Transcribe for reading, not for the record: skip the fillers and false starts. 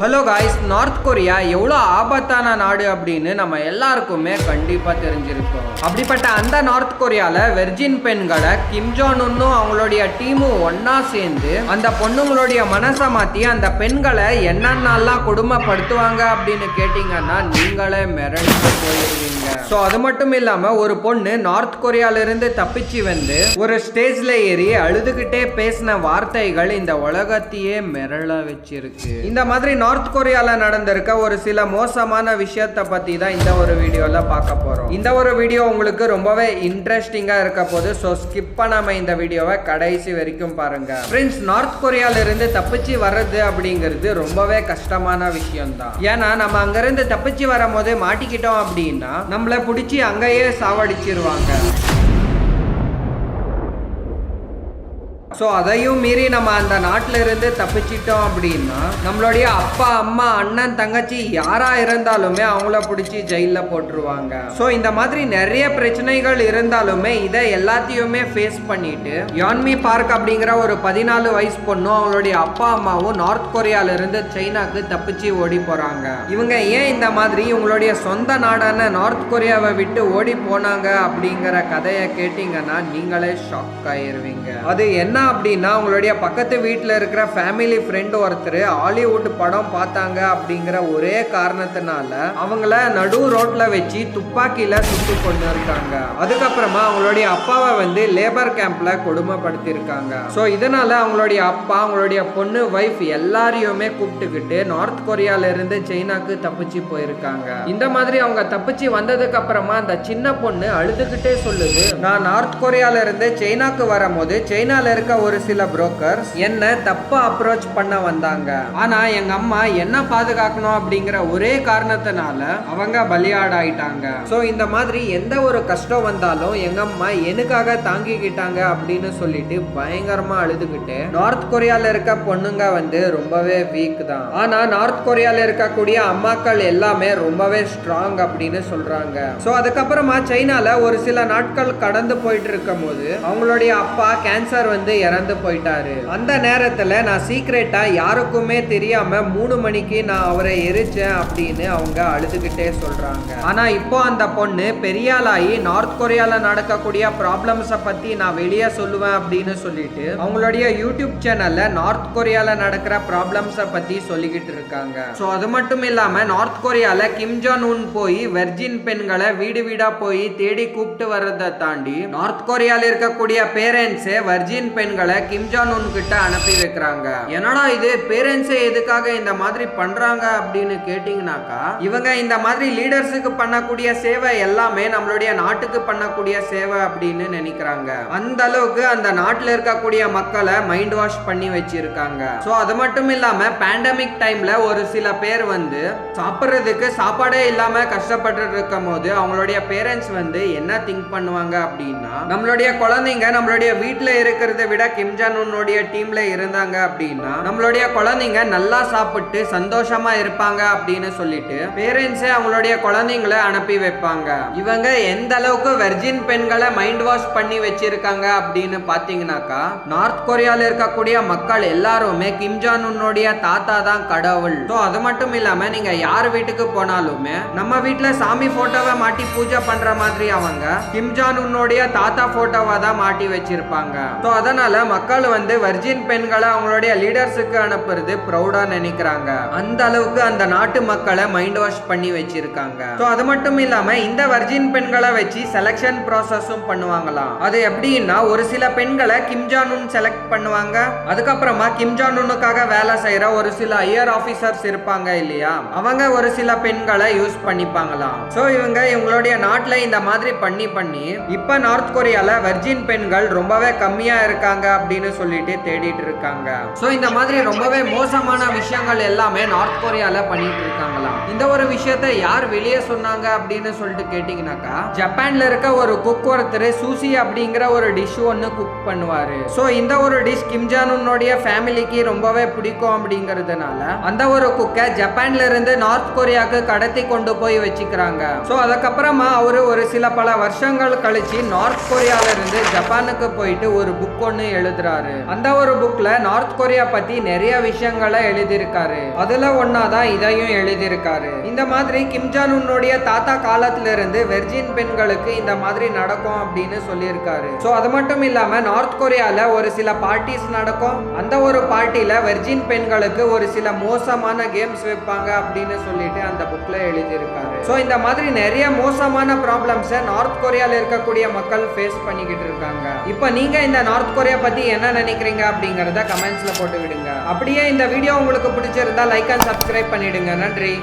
Hello guys, north Korea எவ்வளோ ஆபத்தான நாடு அப்படின்னு நம்ம எல்லாருக்குமே கண்டிப்பா தெரிஞ்சிருக்கும். அப்படிப்பட்ட அந்த நார்த் கொரியால வெர்ஜின் பெண்களை கிம் ஜாங் உன்னும் அவங்களுடைய டீமும் ஒன்னா சேர்ந்து அந்த பொண்ணுங்களுடைய மனசை மாத்தி அந்த பெண்களை என்னென்னலாம் கொடுமைப்படுத்துவாங்க அப்படின்னு கேட்டீங்கன்னா நீங்களே மிரண்டு போயிருவீங்க. ஸோ அது மட்டும் இல்லாம ஒரு பொண்ணு நார்த் கொரியால இருந்து தப்பிச்சு வந்து ஒரு ஸ்டேஜ்ல ஏறி அழுதுகிட்டே பேசின வார்த்தைகள் இந்த உலகத்தையே மிரள வச்சிருக்கு. இந்த மாதிரி நார்த் கொரியால நடந்திருக்க ஒரு சில மோசமான விஷயத்தை பத்தி தான் இந்த ஒரு வீடியோல பார்க்க போறோம். இந்த ஒரு வீடியோ உங்களுக்கு ரொம்பவே இன்ட்ரெஸ்டிங்கா இருக்க போது, ஸோ ஸ்கிப் பண்ணாம இந்த வீடியோவை கடைசி வரைக்கும் பாருங்க. ஃப்ரெண்ட்ஸ், நார்த் கொரியால இருந்து தப்பிச்சு வர்றது அப்படிங்கிறது ரொம்பவே கஷ்டமான விஷயம் தான். ஏன்னா நம்ம அங்கிருந்து தப்பிச்சு வரும் போது மாட்டிக்கிட்டோம் அப்படின்னா நம்மள பிடிச்சி அங்கேயே சாவடிச்சிருவாங்க. ஸோ அதையும் மீறி நம்ம அந்த நாட்டில் இருந்து தப்பிச்சிட்டோம் அப்படின்னா நம்மளுடைய அப்பா அம்மா அண்ணன் தங்கச்சி யாரா இருந்தாலுமே அவங்கள பிடிச்சி ஜெயிலில் போட்டுருவாங்க. ஸோ இந்த மாதிரி நிறைய பிரச்சனைகள் இருந்தாலுமே இதை எல்லாத்தையுமே ஃபேஸ் பண்ணிட்டு யான்மி பார்க் அப்படிங்கிற ஒரு 14 வயசு பொண்ணும் அவங்களுடைய அப்பா அம்மாவும் நார்த் கொரியால இருந்து சைனாக்கு தப்பிச்சு ஓடி போறாங்க. இவங்க ஏன் இந்த மாதிரி இவங்களுடைய சொந்த நாடான நார்த் கொரியாவை விட்டு ஓடி போனாங்க அப்படிங்கிற கதையை கேட்டீங்கன்னா நீங்களே ஷாக் ஆயிருவீங்க. அது என்ன அப்படின்னா, உங்களுடைய பக்கத்து வீட்டில் இருக்கிற ஃபேமிலி ஃப்ரெண்ட் ஒருத்தர் ஹாலிவுட் படம் பார்த்தாங்க அப்படிங்கிற ஒரே காரணத்தினால அவங்கள நடு ரோட்ல வச்சு துப்பாக்கியில சுட்டு கொண்டு இருக்காங்க. அதுக்கப்புறமா அவங்களுடைய அப்பாவை வந்து லேபர் கேம்ப்ல கொடுமைப்படுத்தி இருக்காங்க. ஸோ இதனால அவங்களுடைய அப்பா, அவங்களுடைய பொண்ணு, வைஃப் எல்லாரையுமே கூப்பிட்டுக்கிட்டு நார்த் கொரியால இருந்து சைனாக்கு தப்பிச்சு போயிருக்காங்க. இந்த மாதிரி அவங்க தப்பிச்சு வந்ததுக்கு அப்புறமா அந்த சின்ன பொண்ணு அழுதுகிட்டே சொல்லுது, நான் நார்த் கொரியால இருந்து சைனாக்கு வரும்போது சைனால இருக்க ஒரு சில புரோக்கர்ஸ் என்ன தப்பா அப்ரோச் பண்ண வந்தாங்க. ஆனா எங்க அம்மா என்ன பாதுகாக்கணும் அப்படிங்கிற ஒரே காரணத்தினால அவங்க பலியாடாயிட்டாங்க. சோ இந்த மாதிரி எந்த ஒரு கஷ்டம் வந்தாலும் எங்க அம்மா எனக்காக தாங்கிக்கிட்டாங்க அப்படின்னு சொல்லிட்டு பயங்கரமா அழுதுகிட்டு நார்த் கொரியால இருக்க பொண்ணுங்க வந்து ரொம்பவே வீக் தான். ஆனா நார்த் கொரியால இருக்கக்கூடிய அம்மாக்கள் எல்லாமே ரொம்பவே ஸ்ட்ராங் அப்படின்னு சொல்றாங்க. சோ அதுக்கப்புறமா சைனால ஒரு சில நாட்கள் கடந்து போயிட்டு இருக்கும் போது அவங்களுடைய அப்பா கேன்சர் வந்து இறந்து போயிட்டாரு. அந்த நேரத்துல நான் சீக்ரெட்டா யாருக்குமே தெரியாம 3 மணிக்கு நான் அவரை எரிச்சேன் அப்படின்னு அவங்க அழுதுகிட்டே சொல்றாங்க. ஆனா இப்போ அந்த பொண்ணு பெரியாளாயி நார்த் கொரியால நடக்கக்கூடிய ப்ராப்ளம்ஸை பத்தி நான் வெளியே சொல்லுவேன் அப்படின்னு சொல்லிட்டு அவங்களுடைய யூடியூப் சேனல்ல நார்த் கொரியால நடக்கிற ப்ராப்ளம்ஸை பத்தி சொல்லிக்கிட்டு இருக்காங்க. சோ அது மட்டும் இல்லாம நார்த் கொரியால கிம் ஜாங் உன் போய் வெர்ஜின் பெண்களை வீடு வீடா போய் தேடி கூப்பிட்டு வர்றதை தாண்டி நார்த் கொரியால இருக்கக்கூடிய பேரண்ட்ஸே வெர்ஜின் பெண்களை கிம் ஜாங் உன் கிட்ட அனுப்பி வைக்கிறாங்க. என்னடா இது, பேரண்ட்ஸே எதுக்காக இந்த மாதிரி பண்றாங்க அப்படின்னு கேட்டீங்கன்னாக்கா, இவங்க இந்த மாதிரி லீடர்ஸுக்கு பண்ணக்கூடிய சேவை எல்லாமே நம்மளுடைய நாட்டுக்கு பண்ணக்கூடிய சேவை அப்படின்னு நினைக்கிறாங்க. அந்த அளவுக்கு அந்த நாட்டில் இருக்கக்கூடிய மக்களை மைண்ட் வாஷ் பண்ணி வச்சிருக்காங்க. சோ அது மட்டும் இல்லாம பேண்டமிக் டைம்ல ஒரு சில பேர் வந்து சாப்பிட்றதுக்கு சாப்பாடே இல்லாம கஷ்டப்பட்டு இருக்கும் போது அவங்களுடைய பேரண்ட்ஸ் வந்து என்ன திங்க் பண்ணுவாங்க அப்படின்னா, நம்மளுடைய குழந்தைங்க நம்மளுடைய வீட்டுல இருக்கிறத விட கிம் ஜாங் உன்னுடைய டீம்ல இருந்தாங்க அப்படின்னா நம்மளுடைய குழந்தைங்க நல்லா சாப்பிட்டு சந்தோஷமா இருப்பாங்க அப்படின்னு சொல்லிட்டு பேரண்ட்ஸே அவங்களுடைய குழந்தைங்களை அனுப்பி வைப்பாங்க. இவங்க எந்த அளவுக்கு வெர்ஜின் பெண்களை மைண்ட் வாஷ் பண்ணி வச்சிருக்காங்க அப்படின்னு பாத்தீங்கன்னாக்கா, நார்த் கொரியால இருக்கக்கூடிய மக்கள் எல்லாருமே கிம் ஜாங் உன்னுடைய தாத்தா தான் கடவுள். ஸோ அது மட்டும் இல்லாம நீங்க யார் வீட்டுக்கு போனாலுமே நம்ம வீட்டுல சாமி போட்டோவை மாட்டி பூஜை பண்ற மாதிரி அவங்க கிம் ஜாங் உன்னுடைய தாத்தா போட்டோவை தான் மாட்டி வச்சிருப்பாங்க. ஸோ அதனால மக்கள் வந்து வெர்ஜின் பெண்களை அவங்களுடைய லீடர்ஸுக்கு அனுப்புறது ப்ரௌடா நினைக்கிறாங்க. அந்த அளவுக்கு அந்த நாட்டு மக்களை மைண்ட் வாஷ் பண்ணி வச்சிருக்காங்க. ஸோ அது மட்டும் இல்லாம இந்த வெர்ஜின் பெண்களை வச்சு செலக்ஷன் ப்ராசஸும் பண்ணுவாங்களாம். அது எப்படின்னா, ஒரு சில பெண்களை கிம் ஜாங் உன் செலக்ட் பண்ணுவாங்க. அதுக்கப்புறமா கிம் ஜாங் உன்னுக்காக வேலை செய்யற ஒரு சில ஹையர் ஆபீசர்ஸ் இருப்பாங்க இல்லையா, அவங்க ஒரு சில பெண்களை யூஸ் பண்ணிப்பாங்களாம். ஸோ இவங்க இவங்களுடைய நாட்டில் இந்த மாதிரி பண்ணி இப்ப நார்த் கொரியால வெர்ஜின் பெண்கள் ரொம்பவே கம்மியா இருக்காங்க அப்படின்னு சொல்லிட்டு தேடிட்டு இருக்காங்க. சோ இந்த மாதிரி ரொம்பவே மோசமான விஷயங்கள் எல்லாமே நார்த் கொரியால பண்ணிட்டு இருக்காங்களாம். இந்த ஒரு விஷயத்தை யார் வெளியே சொன்னாங்க அப்படின்னு சொல்லிட்டு கேட்டீங்கன்னாக்கா, ஜப்பான்ல இருக்க ஒரு குக் ஒருத்தர் சூசி அப்படிங்கிற ஒரு டிஷ் ஒன்னு குக் பண்ணுவாரு. சோ இந்த ஒரு டிஷ் கிம் ஜாங் உன்னுடைய ஃபேமிலிக்கு ரொம்பவே பிடிக்கும் அப்படிங்கிறதுனால அந்த ஒரு குக்கை ஜப்பான்ல இருந்து நார்த் கொரியாக்கு கடத்தி கொண்டு போய் வச்சுக்கிறாங்க. சோ அதுக்கப்புறமா அவரு ஒரு சில பல வருஷங்கள் கழிச்சு நார்த் கொரியால இருந்து ஜப்பானுக்கு போயிட்டு ஒரு புக் ஒன்னு எழுதுறாரு. அந்த ஒரு புக்ல நார்த் கொரியா பத்தி நிறைய விஷயங்களை எழுதியிருக்காரு. அதுல ஒன்னாதான் இதையும் எழுதியிருக்காரு. இந்த மாதிரி கிம் ஜாங் உன்னுடைய தாத்தா காலத்துல இருந்து வெர்ஜின் பெண்களுக்கு இந்த மாதிரி நடக்கும் அப்படின்னு சொல்லியிருக்காரு. சோ அது மட்டும் இல்லாம நார்த் கொரியால ஒரு சில பார்ட்டிஸ் நடக்கும். அந்த ஒரு பார்ட்டில வெர்ஜின் பெண்களுக்கு ஒரு சில மோசமான கேம்ஸ் வைப்பாங்க அப்படின்னு சொல்லிட்டு அந்த புக்ல எழுதியிருக்காரு. சோ இந்த மாதிரி நிறைய மோசமான ப்ராப்ளம்ஸை நார்த் கொரியால இருக்கக்கூடிய மக்கள் ஃபேஸ் பண்ணிக்கிட்டு இருக்காங்க. இப்போ நீங்க இந்த நார்த் கொரியா பத்தி என்ன நினைக்கிறீங்க அப்படிங்கறத கமெண்ட்ஸ்ல போட்டு விடுங்க. அப்படியே இந்த வீடியோ உங்களுக்கு பிடிச்சிருந்தா லைக் அண்ட் சப்ஸ்கிரைப் பண்ணிடுங்க. நன்றி.